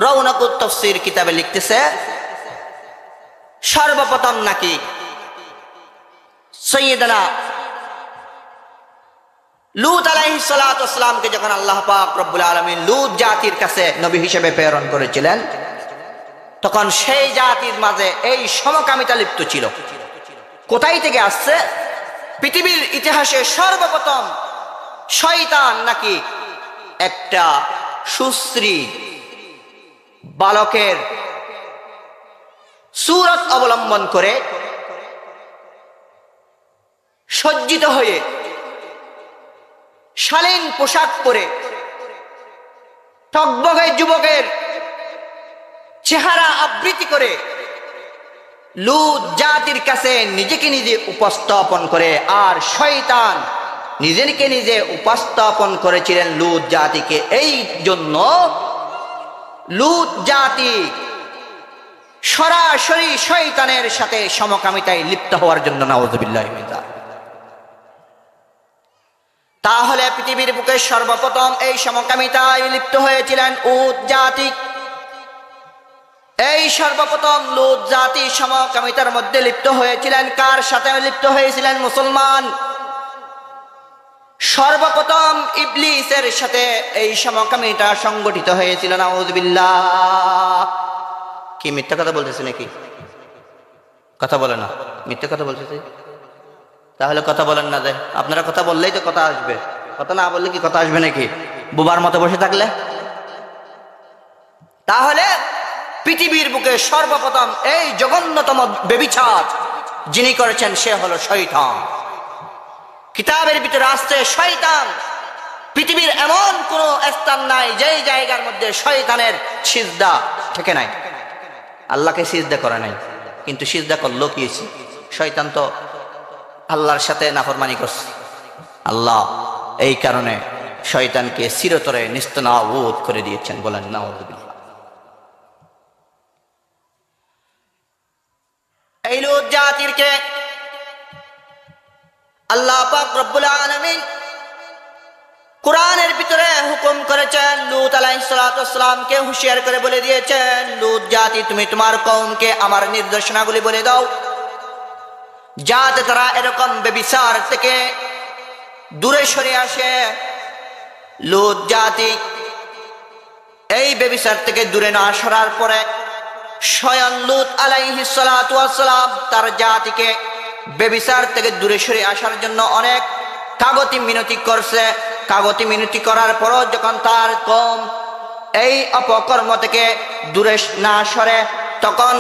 রৌনকুত তাফসীর কিতাবে লিখতেছে, সর্বপ্রথম নাকি সাইয়্যিদানা লূত আলাইহিস সালাতু ওয়াস সালামকে যখন আল্লাহ পাক রব্বুল আলামিন লূত জাতির কাছে নবী হিসেবে প্রেরণ করেছিলেন, তখন সেই জাতির মাঝে এই সমকামিতা লিপ্ত ছিল। কোথায় থেকে আসছে? পৃথিবীর ইতিহাসে সর্বপ্রথম শয়তান নাকি একটা সুশ্রী বালকের সূরত অবলম্বন করে সজ্জিত হয়ে শালীন পোশাক পরে টগবগে যুবকের চেহারা আবৃত্তি করে লূত জাতির কাছে নিজেকে নিজে উপস্থাপন করে। আর শয়তান নিজেকে নিজে উপস্থাপন করেছিলেন লূত জাতিকে। এই জন্য লূত জাতি সরাসরি শয়তানের সাথে সমকামিতায় লিপ্ত হওয়ার জন্য, নাউযুবিল্লাহ মিন যালিক। তাহলে পৃথিবীর বুকে সর্বপ্রথম এই সমকামিতায় লিপ্ত হয়েছিলেন লূত জাতি। এই সর্বপ্রথম লূত জাতি সমকামিতার মধ্যে লিপ্ত হয়েছিলেন। কার সাথে লিপ্ত হয়েছিলেন? মুসলমান। সর্বপ্রথম ইবলিসের সাথে এই সমকামিতা সংগঠিত হয়েছিল, নাউযুবিল্লাহ। কি মিথ্যা কথা বলতেছে নাকি? কথা বলে না, মিথ্যা কথা বলতেছে। তাহলে কথা বলেন না, যে আপনারা কথা বললেই তো কথা আসবে, কথা না বললে কি কথা আসবে নাকি? বুবার মতো বসে থাকলে? তাহলে পৃথিবীর বুকে সর্বপ্রথম এই জঘন্যতম ব্যভিচার যিনি করেছেন সে হলো শয়তান। কিতাবের ভিতরে আসছে শয়তান। পৃথিবীর এমন কোন স্থান নাই যেই জায়গার মধ্যে শয়তানের সিজদা থেকে নাই। আল্লাহকে সিজদা করে নাই, কিন্তু সিজদা করলো কি? শয়তান তো আল্লাহর সাথে নাফরমানি করছে। আল্লাহ এই কারণে শয়তানকে চিরতরে নিস্তেনাবুদ করে দিয়েছেন। বলেন নাউযুবিল্লাহ। এই লূত জাতিরকে আল্লাহ পাক রব্বুল আলামিন কোরআনের ভিতরে হুকুম করেছেন, লূত আলাইহিস সালাতু ওয়াস সালামকে হুঁশিয়ার করে বলে দিয়েছেন, লূত জাতি তুমি তোমার কওমকে আমার নির্দেশনাগুলি বলে দাও, যাতে তারা এরকম ব্যভিচার থেকে দূরে সরে আসে। লূত জাতি এই ব্যভিচার থেকে দূরে না সরার পরে স্বয়ং লূত আলাইহিস সালাতু ওয়াস সালাম তার জাতিকে ব্যভিচার থেকে দূরে সরে আসার জন্য অনেক কাগতি মিনতি করছে। কাগতি মিনতি করার পরও যখন তার কওম এই অপকর্ম থেকে দূরে না সরে, তখন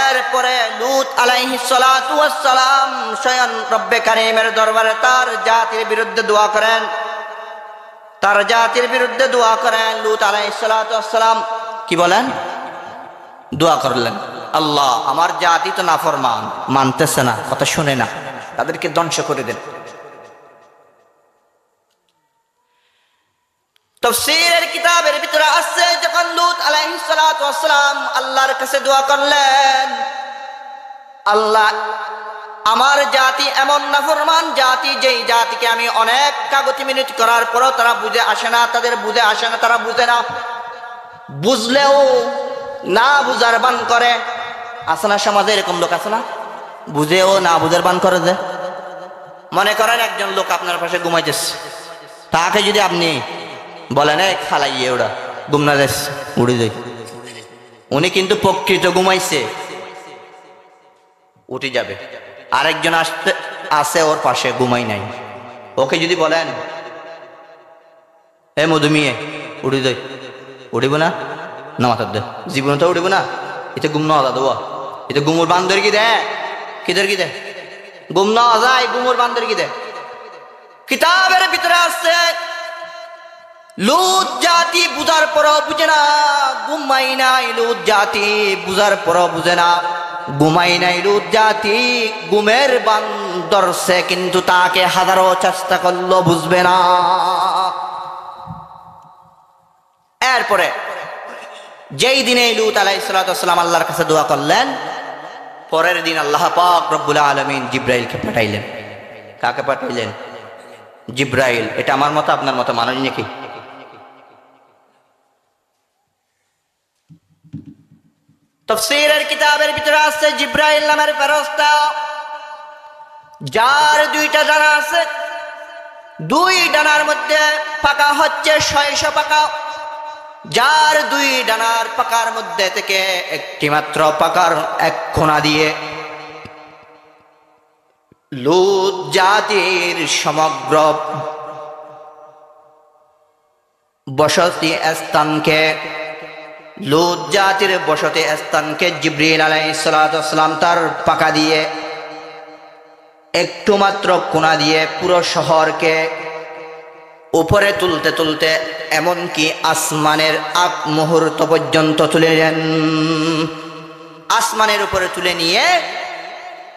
এরপরে লূত আলাইহিস সালাতু ওয়াস সালাম স্বয়ং রব্বে কারীমের দরবারে তার জাতির বিরুদ্ধে দোয়া করেন। তার জাতির বিরুদ্ধে দোয়া করেন। লূত আলাইহিস সালাতু ওয়াস সালাম কি বলেন? দোয়া করলেন, আল্লাহ আমার জাতি তো নাফরমান, মানতেছে না, কথা শুনে না, তাদেরকে ধ্বংস করে দেন। তাফসীরের কিতাবের ভিতরে আছে, যখন লূত আলাইহিস সালাতু ওয়াস সালাম আল্লাহর কাছে দোয়া করলেন, আল্লাহ আমার জাতি এমন নাফরমান জাতি, যেই জাতিকে আমি অনেক কাগতি মিনতি করার পরও তারা বুঝে আসে না, তাদের বুঝে আসে না, তারা বুঝে না, বুঝলেও না বুঝার বান করে। আছে না সমাজে এরকম লোক? আছে না? বুঝেও না বুঝার বান করে। যে মনে করেন একজন লোক আপনার পাশে ঘুমাইতেছে, তাকে যদি আপনি বলেন এই খালাইয়ে ওরা ঘুম না যাস উড়ে যাই, উনি কিন্তু প্রকৃত ঘুমাইছে, উঠে যাবে। আরেকজন আছে ওর পাশে ঘুমাই নাই, ওকে যদি বলেন এ মধুমিয়ে উড়ে যাই, উড়িব না? না মাথার দে, জীবন তো উড়িব না। এটা ঘুম নেওয়া দাদা, এটা গুমুর বান্দর কি দে, কিদের কি দে, ঘুম নেওয়া যায়, গুমুর বান্দর কি দে। কিতাবের ভিতরে আসছে লূত জাতি বুঝার পরও বুঝে না, ঘুমাই নাই। লূত জাতি বুঝার পরও বুঝে না, ঘুমাই নাই। লূত জাতি ঘুমের বান ধরছে, কিন্তু তাকে হাজারো চেষ্টা করলো, বুঝবে না। এরপরে যেই দিনে লূত আলাইহিস সালাতু ওয়াস সালাম আল্লাহর কাছে দোয়া করলেন, পরের দিন আল্লাহ পাক রব্বুল আলামিন জিব্রাইলকে পাঠাইলেন। কাকে পাঠাইলেন? জিব্রাইল। এটা আমার মতো আপনার মতো মানুষ নাকি? তাফসীরের কিতাবের ভিতরে আছে জিব্রাইল নামের ফেরেশতা, যার দুইটা ডানা আছে, দুই ডানার মধ্যে পাকা হচ্ছে 600 পাকা, যার দুই ডানার পাকার মধ্যে থেকে একটি মাত্র পাকার এক কোণা দিয়ে লূত জাতির সমগ্র বসতি স্থানকে, লূত জাতির বসতি স্থানকে জিবরিল আলাইহিস সালাতু ওয়াস সালাম তার পাকা দিয়ে একটু মাত্র কোণা দিয়ে পুরো শহরকে উপরে তুলতে তুলতে এমনকি আসমানের আগ মুহূর্ত পর্যন্ত তুলে নেন। আসমানের উপরে তুলে নিয়ে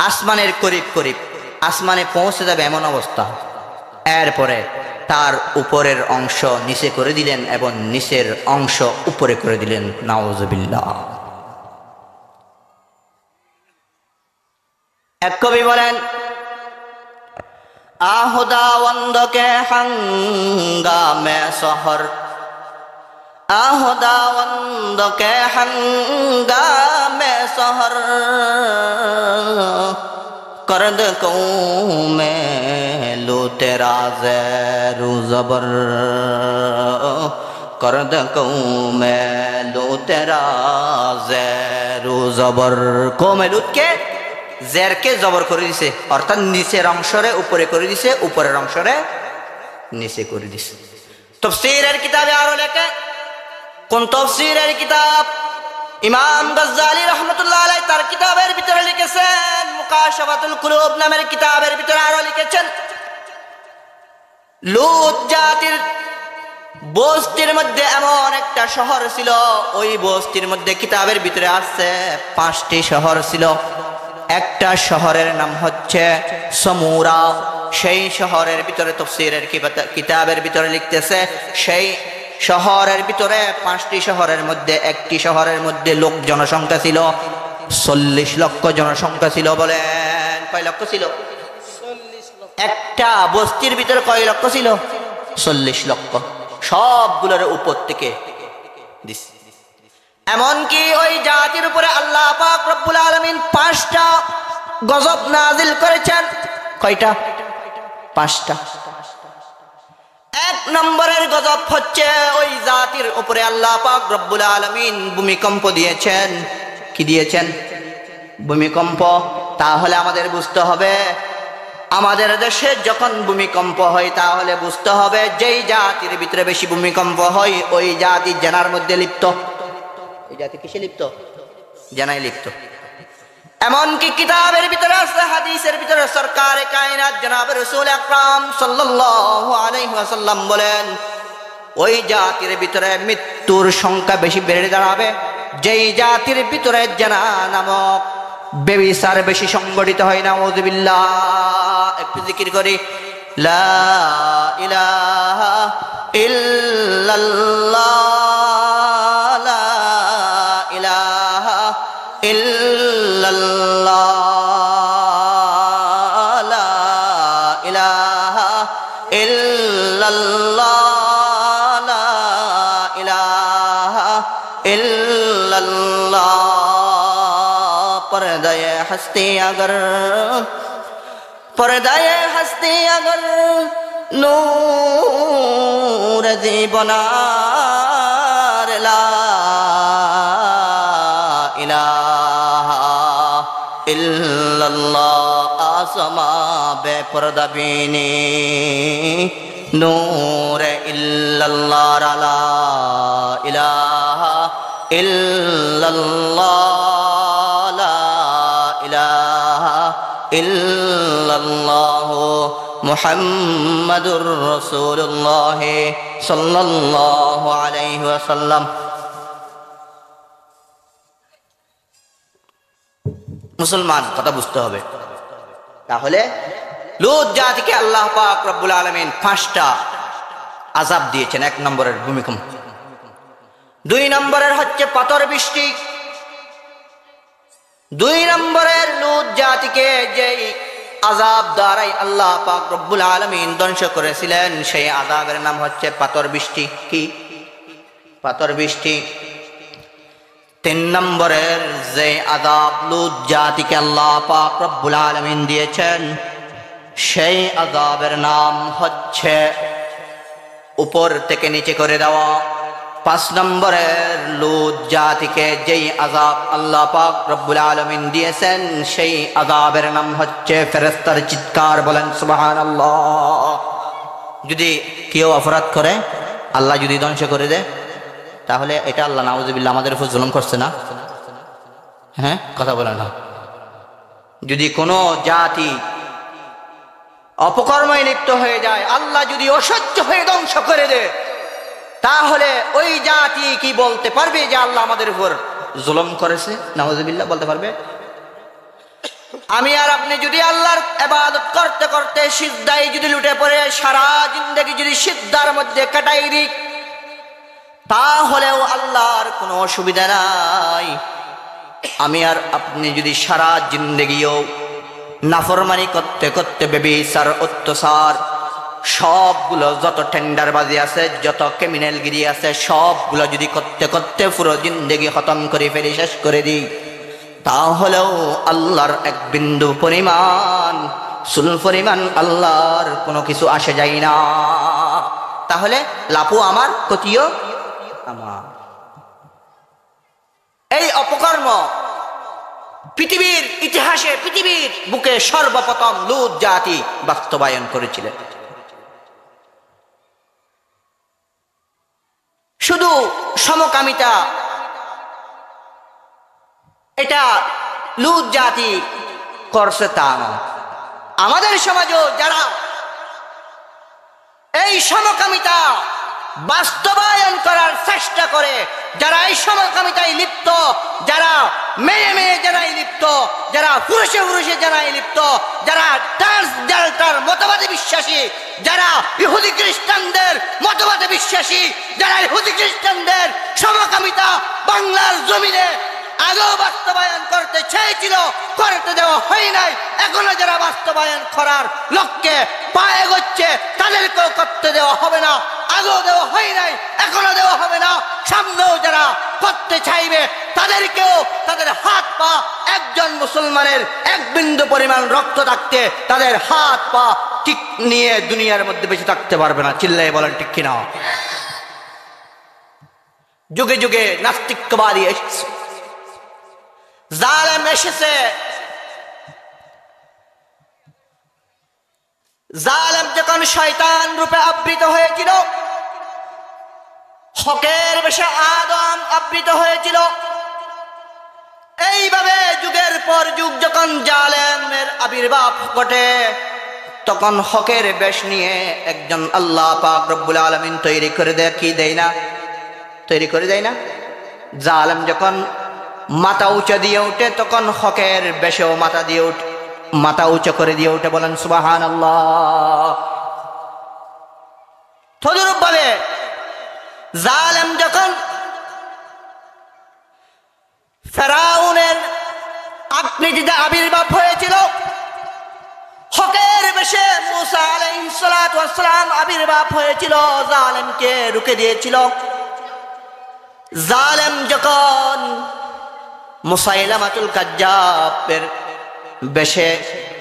আসমানের করিব করিব আসমানে পৌঁছে যাবে এমন অবস্থা, এরপরে তার উপরের অংশ নিচে করে দিলেন এবং নিচের অংশ উপরে করে দিলেন। নাউযুবিল্লাহ। এক কবি বলেন, আহুদাওয়ান্দ কে হঙ্গামে শহর, আহুদাওয়ান্দ কে হঙ্গামে শহর, করদ কৌমে লূতে রাজেরু জবর, করদ কৌমে লূতে রাজেরু জবর। কৌমে লূতকে জেরকে জবর করে দিছে, অর্থাৎ নিচের অংশরে উপরে করে দিছে, উপরের অংশরে নিচে করে দিছে। তাফসীরের কিতাবে আরো লেখে, কোন তাফসীরের কিতাব? ইমাম গাজ্জালী রাহমাতুল্লাহ আলাইহি তার কিতাবের ভিতরে লিখেছেন, মুকাশাফাতুল কুলুব নামের কিতাবের ভিতরে আরো লিখেছেন, লূত জাতির বস্তির মধ্যে এমন একটা শহর ছিল, ওই বস্তির মধ্যে কিতাবের ভিতরে আছে 5টি শহর ছিল। একটা শহরের নাম হচ্ছে সমুরা। সেই শহরের ভিতরে তাফসীরের কিতাবের ভিতরে লিখতেছে, সেই শহরের ভিতরে 5টি শহরের মধ্যে একটি শহরের মধ্যে লোক জনসংখ্যা ছিল 40 লক্ষ জনসংখ্যা ছিল। বলেন কয় লক্ষ ছিল? একটা বস্তির ভিতরে কয় লক্ষ ছিল? 40 লক্ষ। সবগুলোর উপর থেকে দিস। এমনকি ওই জাতির উপরে আল্লাহ পাক রব্বুল আলামিন 5টা গজব নাজিল করেছেন। কয়টা? 5টা। 1 নম্বরের গজব হচ্ছে ওই জাতির উপরে আল্লাহ পাক রব্বুল আলামিন ভূমিকম্প দিয়েছেন। কি দিয়েছেন? ভূমিকম্প। তাহলে আমাদের বুঝতে হবে, আমাদের দেশে যখন ভূমিকম্প হয় তাহলে বুঝতে হবে যেই জাতির ভিতরে বেশি ভূমিকম্প হয় ওই জাতি জেনার মধ্যে লিপ্ত। ওই জাতি কিসে লিপ্ত? জেনায় লিপ্ত। এমনকি কিতাবের ভিতরে আছে, হাদিসের ভিতরে সরকারে কায়নাত জনাব রাসূল আকরাম সাল্লাল্লাহু আলাইহি ওয়াসাল্লাম বলেন, ওই জাতির ভিতরে মৃত্যুর সংখ্যা বেশি বেড়ে দাঁড়াবে যেই জাতির ভিতরে জেনা নামক বেবিচার বেশি সংগঠিত হয়। নাউযুবিল্লাহ। একটু জিকির করি, লা ইলাহা ইল্লাল্লাহ, লা ইলাহা ইল্লাল্লাহ, লা ইলাহা ইল্লাল্লাহ, লা ইলাহা ইল্লাল্লাহ। पर्दाए हस्ती अगर, पर्दाए हस्ती अगर नूर दीबनार, ला इलाहा इल्लल्लाह। आसमा बे पर्दा बीनी नूर इल्लल्लाह, ला इलाहा इल्लल्लाह, ইল্লাল্লাহু মুহাম্মাদুর রাসূলুল্লাহ সাল্লাল্লাহু আলাইহি ওয়াসাল্লাম। মুসলমান কথা বুঝতে হবে। তাহলে লূত জাতিকে আল্লাহ পাক রব্বুল আলামিন 5টা আযাব দিয়েছেন। 1 নম্বরের ভূমিকম্প, 2 নম্বরের হচ্ছে পাথর বৃষ্টি, 2 নম্বরের লূত জাতিকে যেই আযাব দ্বারাই আল্লাহ পাক রব্বুল আলামিন ধ্বংস করেছিলেন সেই আযাবের নাম হচ্ছে পাথর বৃষ্টি। কি? পাথর বৃষ্টি। তিন নম্বরের যে আযাব লূত জাতিকে আল্লাহ পাক রব্বুল আলামিন দিয়েছেন, সেই আযাবের নাম হচ্ছে উপর থেকে নিচে করে দেওয়া। পাঁচ নম্বরের লূত জাতিকে যেই আযাব আল্লাহ পাক রব্বুল আলামিন দিয়েছেন, সেই আযাবের নাম হচ্ছে ফেরেশতার চিৎকার। বলেন সুবহানাল্লাহ। যদি কেউ অপরাধ করে, আল্লাহ যদি ধ্বংস করে দেয়, তাহলে এটা আল্লাহ নাউযুবিল্লাহ আমাদের উপর জুলুম করছে না? হ্যাঁ, কথা বলে না। যদি কোনো জাতি অপকর্মে লিপ্ত হয়ে যায়, আল্লাহ যদি অসহ্য হয়ে ধ্বংস করে দেয়, তাহলে ওই জাতি কি বলতে পারবে যে আল্লাহ আমাদের উপর জুলুম করেছে? নাউযুবিল্লাহ বলতে পারবে? আমি আর আপনি যদি আল্লাহর ইবাদত করতে করতে সিজদায় যদি লুটে পড়ে সারা জিন্দেগি যদি সিজদার মধ্যে কাটাই দিই, তাহলেও আল্লাহর কোনো অসুবিধা নাই। আমি আর আপনি যদি সারা জিন্দেগিও নাফরমানি করতে করতে বেবিচার, অত্যাচার, সবগুলো যত টেন্ডারবাজি আছে, যত ক্রিমিনালগিরি আছে, সবগুলো যদি করতে করতে পুরো জিন্দেগি খতম করে ফেলি, শেষ করে দিই, তাহলেও আল্লাহর এক বিন্দু পরিমাণ, চুল পরিমাণ আল্লাহর কোনো কিছু আসে যায় না। তাহলে লাভও আমার, ক্ষতিও আমার। এই অপকর্ম পৃথিবীর ইতিহাসে, পৃথিবীর বুকে সর্বপ্রথম লূত জাতি বাস্তবায়ন করেছিলেন। শুধু সমকামিতা, এটা লূত জাতি করছে তা না। আমাদের সমাজও যারা এই সমকামিতা বাস্তবায়ন করার চেষ্টা করে, যারা এই সমকামিতায় লিপ্ত, যারা মেয়ে মেয়ে যারাই লিপ্ত, যারা পুরুষে পুরুষে যারাই লিপ্ত, যারা ট্রান্সজেন্ডার মতবাদে বিশ্বাসী, যারা ইহুদি খ্রিস্টানদের মতবাদে বিশ্বাসী, যারা ইহুদি খ্রিস্টানদের সমকামিতা বাংলার জমিনে আগেও বাস্তবায়ন করতে চেয়েছিল, করতে দেওয়া হয় নাই, এখনো যারা বাস্তবায়ন করার লক্ষ্যে পায়ে গচ্ছে, তাদেরকেও করতে দেওয়া হবে না। আগেও দেওয়া হয় নাই, এখনো দেওয়া হবে না। সামনেও যারা করতে চাইবে, তাদেরকেও তাদের হাত পা, একজন মুসলমানের এক বিন্দু পরিমাণ রক্ত থাকতে তাদের হাত পা ঠিক নিয়ে দুনিয়ার মধ্যে বেঁচে থাকতে পারবে না। চিল্লায় বলেন ঠিক কিনা? যুগে যুগে নাস্তিকবাদী এসেছে, জালেম এসেছে। জালেম যখন শয়তান রূপে আবৃত হয়েছিল, হকের বেশে আদম আবৃত হয়েছিল। এইভাবে যুগের পর যুগ যখন জালেমের আবির্ভাব ঘটে, তখন হকের বেশ নিয়ে একজন আল্লাহ পাক রব্বুল আলামিন তৈরি করে দেয়। কি দেয় না? তৈরি করে দেয় না? জালেম যখন মাথা উঁচা দিয়ে উঠে, তখন হকের বেশেও মাথা দিয়ে উঠে, মাথা উঁচা করে দিয়ে উঠে। বলেন সুবহানাল্লাহ। তদরূপ ভাবে জালেম যখন ফেরাউনের আকৃতিতে আবির্ভাব হয়েছিল, হকের বেশে মুসা আলাইহিস সালাতু ওয়াস সালাম আবির্ভাব হয়েছিল, জালেমকে রুখে দিয়েছিল। জালেম যখন মুসাইলামাতুল কাজ্জাবের বেশে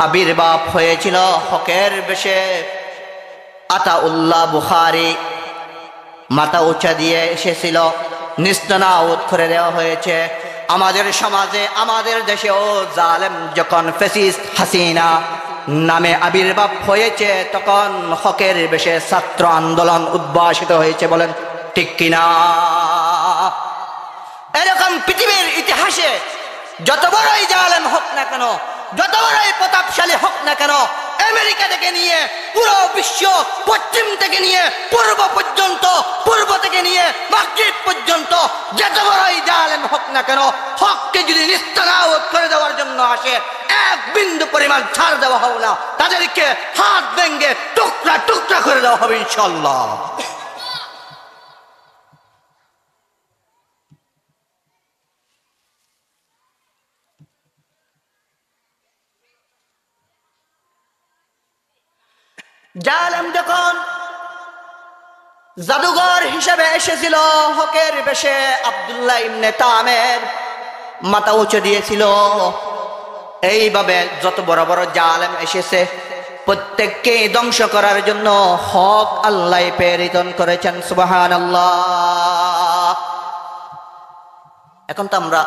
আবির্ভাব হয়েছিল, হকের বেশে আতাউল্লাহ বুখারী মাথা উঁচা দিয়ে এসেছিল, নিস্তানাবুদ করে দেওয়া হয়েছে। আমাদের সমাজে, আমাদের দেশেও জালেম যখন ফ্যাসিস্ট হাসিনা নামে আবির্ভাব হয়েছে, তখন হকের বেশে ছাত্র আন্দোলন উদ্ভাসিত হয়েছে। বলেন ঠিক কিনা? এরকম পৃথিবীর ইতিহাসে যত বড়ই জালেম হোক না কেন, যত বড়ই প্রতাপশালী হোক না কেন, আমেরিকা থেকে নিয়ে পুরো বিশ্ব, পশ্চিম থেকে নিয়ে পূর্ব পর্যন্ত, পূর্ব থেকে নিয়ে মাগরিব পর্যন্ত যত বড়ই জালেম হোক না কেন, হককে যদি নিস্তানাবুদ করে দেওয়ার জন্য আসে, এক বিন্দু পরিমাণ ছাড় দেওয়া হবে না। তাদেরকে হাত ভেঙে টুকরা টুকরা করে দেওয়া হবে ইনশাআল্লাহ। জালেম যখন জাদুঘর হিসেবে এসেছিল হকের বেশে আব্দুল্লাহ ইবনে তামের, মাথা উঁচু দিয়েছিল। এইভাবে যত বড় বড় জালেম এসেছে প্রত্যেককে ধ্বংস করার জন্য হক আল্লাহ প্রেরিত করেছেন। সুবহানাল্লাহ। এখন তো আমরা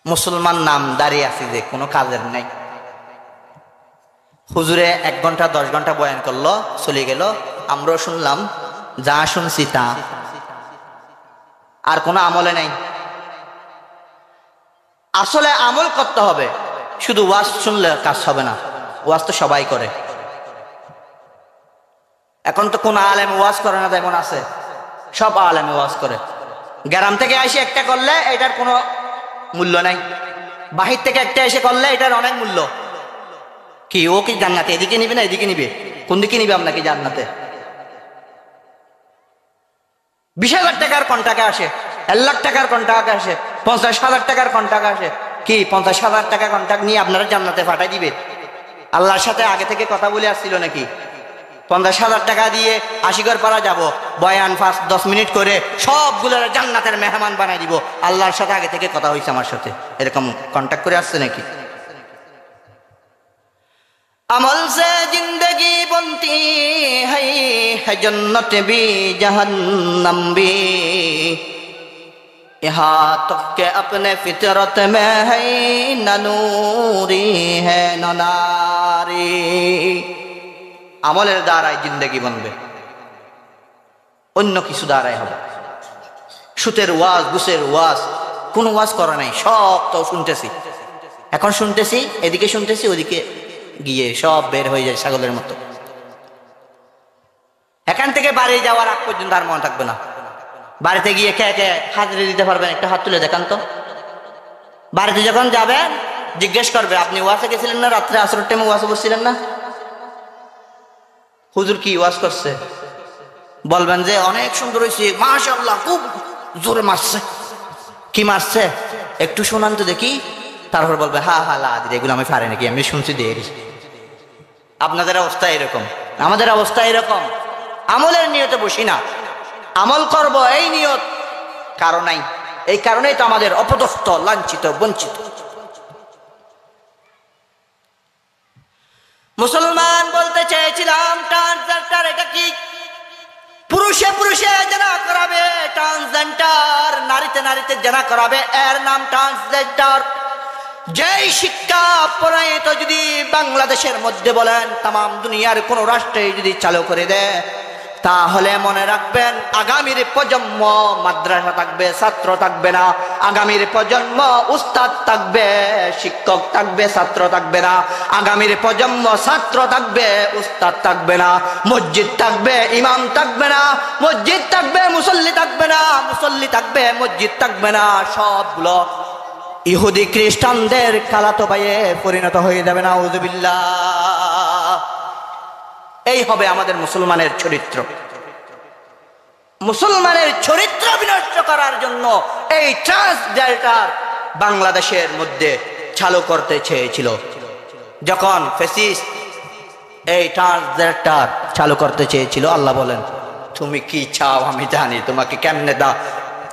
মুসলমান নাম দাঁড়িয়ে আছি যে কোনো কাজের নাই। হুজুরে 1 ঘন্টা 10 ঘন্টা বয়ান করলো, চলে গেল, আমরাও শুনলাম, যা শুনছি তা, আর কোনো আমলে নাই। আসলে আমল করতে হবে, শুধু ওয়াজ শুনলে কাজ হবে না। ওয়াজ তো সবাই করে। এখন তো কোন আলেম ওয়াজ করে না তেমন আছে? সব আলেম ওয়াজ করে। গ্রাম থেকে এসে একটা করলে এটার কোনো মূল্য নাই, বাহির থেকে একটা এসে করলে এটার অনেক মূল্য। কি ও কি জান্নাতে এদিকে নিবে না এদিকে নিবে? কোন দিকে নিবে আপনাকে জান্নাতে? 20,000 টাকার কোন টাকা আসে? 1 লাখ টাকার কোন টাকা আসে? 50,000 টাকার কোন টাকা আসে? কি 50,000 টাকা কন্ট্রাক্ট নিয়ে আপনারা জান্নাতে পাঠাই দিবে? আল্লাহর সাথে আগে থেকে কথা বলে আসছিল নাকি? 50,000 টাকা দিয়ে আশিগড় পাড়া যাব, বয়ান 5-10 মিনিট করে সবগুলো জান্নাতের মেহমান বানাই দিব। আল্লাহর সাথে আগে থেকে কথা হয়েছে আমার সাথে, এরকম কন্ট্যাক্ট করে আসছে নাকি? अमल से जिंदगी बनती है जन्नत भी जहन्नम भी, यहाँ तक के अपने फितरत में है न नूरी है न नारी। আমলের দ্বারাই জিন্দেগি বনবে, অন্য কিছু দ্বারাই হবে। সুতের ওয়াজ, ঘুষের ওয়াজ, কোন ওয়াজ করা নাই, সব তো শুনতেছি। এখন শুনতেছি, এদিকে শুনতেছি, ওদিকে গিয়ে সব বের হয়ে যায় ছাগলের মতো। এখান থেকে বাড়ি যাওয়ার আগ পর্যন্ত আর মনে থাকবে না। বাড়িতে গিয়ে কে কে হাজিরি দিতে পারবেন? একটা হাত তুলে দেখান তো। বাড়িতে যখন যাবেন জিজ্ঞেস করবে, আপনি ওয়াজে গেছিলেন না? রাত্রে আসরের টাইমে ওয়াজে বসছিলেন না? হুজুর কি ওয়াজ করছে? বলবেন যে অনেক সুন্দর হয়েছে, মাশাআল্লাহ, খুব জোরে মারছে। কি মারছে একটু শোনান তো দেখি। তারপর বলবে হা হা লাদির, এগুলো আমি পারি নাকি, আমি শুনছি দেরি। আপনাদের অবস্থা এরকম, আমাদের অবস্থা এরকম। আমলের নিয়তে বসি না, আমল করব এই নিয়ত কারো নাই। এই কারণেই তো আমাদের অপদস্থ, লাঞ্ছিত, বঞ্চিত। মুসলমান বলতে চেয়েছিলাম ট্রান্সজেন্ডার এটা কি? পুরুষে পুরুষে জানা করাবে ট্রান্সজেন্ডার, নারীতে নারীতে জানা করাবে, এর নাম ট্রান্সজেন্ডার। যেই শিক্ষা প্রণীত যদি বাংলাদেশের মধ্যে বলেন তাম দুনিয়ার কোন রাষ্ট্রে যদি চালু করে দেয়, তাহলে মনে রাখবেন আগামীর প্রজন্ম মাদ্রাসা থাকবে, ছাত্র থাকবে না। আগামীর প্রজন্ম উস্তাদ থাকবে, শিক্ষক থাকবে, ছাত্র থাকবে না। আগামীর প্রজন্ম ছাত্র থাকবে, উস্তাদ থাকবে না। মসজিদ থাকবে, ইমাম থাকবে না। মসজিদ থাকবে, মুসল্লি থাকবে না। মুসল্লি থাকবে, মসজিদ থাকবে না। সবগুলো ইহুদি খ্রিস্টানদের খালাতো ভাইয়ে পরিণত হয়ে যাবে। নাউযুবিল্লাহ। এই হবে আমাদের মুসলমানের চরিত্র। মুসলমানের চরিত্র বিনষ্ট করার জন্য এই ট্রান্সজেন্ডার বাংলাদেশের মধ্যে চালু করতে চেয়েছিল। যখন ফ্যাসিস্ট এই ট্রান্সজেন্ডার চালু করতে চেয়েছিল, আল্লাহ বলেন তুমি কি চাও আমি জানি, তোমাকে কেমনে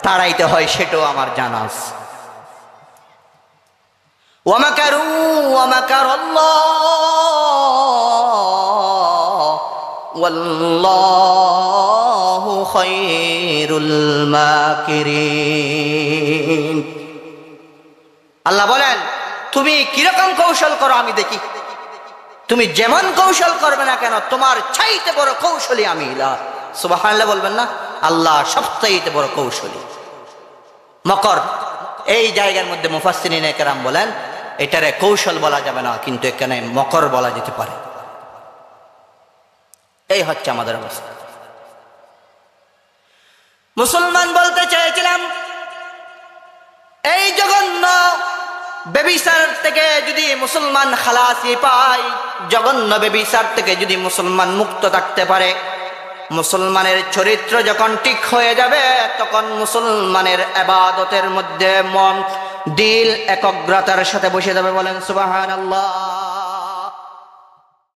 তাড়াইতে হয় সেটাও আমার জানা আছে। ওয়ামাকারু ওয়ামাকারাল্লাহ ওয়াল্লাহু খায়রুল মাকিরিন। আল্লাহ বলেন তুমি কিরকম কৌশল করো আমি দেখি। তুমি যেমন কৌশল করবে না কেন, তোমার চাইতে বড় কৌশলী আমি। সুবহানাল্লাহ বলবেন না? আল্লাহ সবচাইতে বড় কৌশলী। মকর এই জায়গার মধ্যে মুফাসসিরিনে কেরাম বলেন এটারে কৌশল বলা যাবে না, কিন্তু এখানে মকর বলা যেতে পারে। এই হচ্ছে আমাদের অবস্থা। মুসলমান বলতে চেয়েছিলাম এই জঘন্য বেবিচার থেকে যদি মুসলমান খালাসি পায়, জঘন্য বেবিচার থেকে যদি মুসলমান মুক্ত থাকতে পারে, মুসলমানের চরিত্র যখন ঠিক হয়ে যাবে, তখন মুসলমানের ইবাদতের মধ্যে মন দিল একগ্রতার সাথে বসে যাবে। বলেন সুবহানাল্লাহ।